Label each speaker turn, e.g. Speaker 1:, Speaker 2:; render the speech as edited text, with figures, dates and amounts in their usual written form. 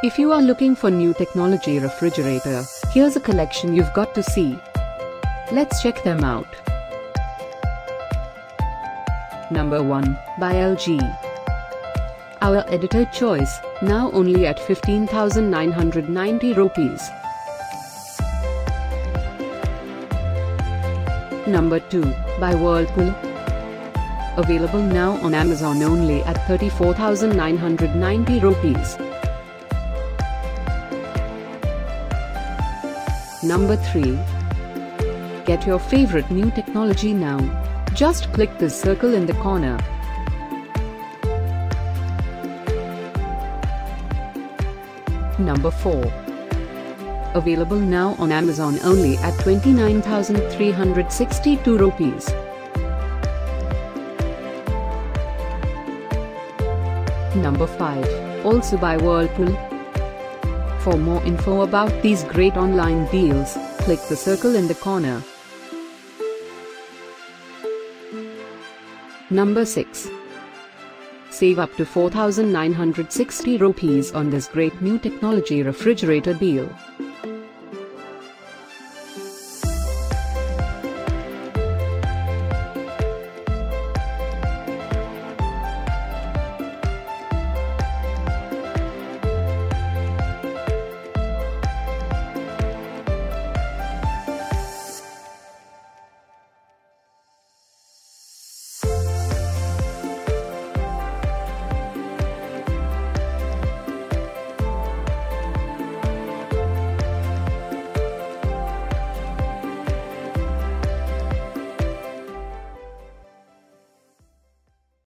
Speaker 1: If you are looking for new technology refrigerator, here's a collection you've got to see. Let's check them out. Number 1, by LG. Our editor choice, now only at 15,990 rupees. Number 2, by Whirlpool. Available now on Amazon only at 34,990 rupees. Number 3. Get your favorite new technology now. Just click this circle in the corner. Number 4. Available now on Amazon only at 29,362 rupees. Number 5. Also by Whirlpool. For more info about these great online deals, click the circle in the corner. Number 6. Save up to 4,960 rupees on this great new technology refrigerator deal.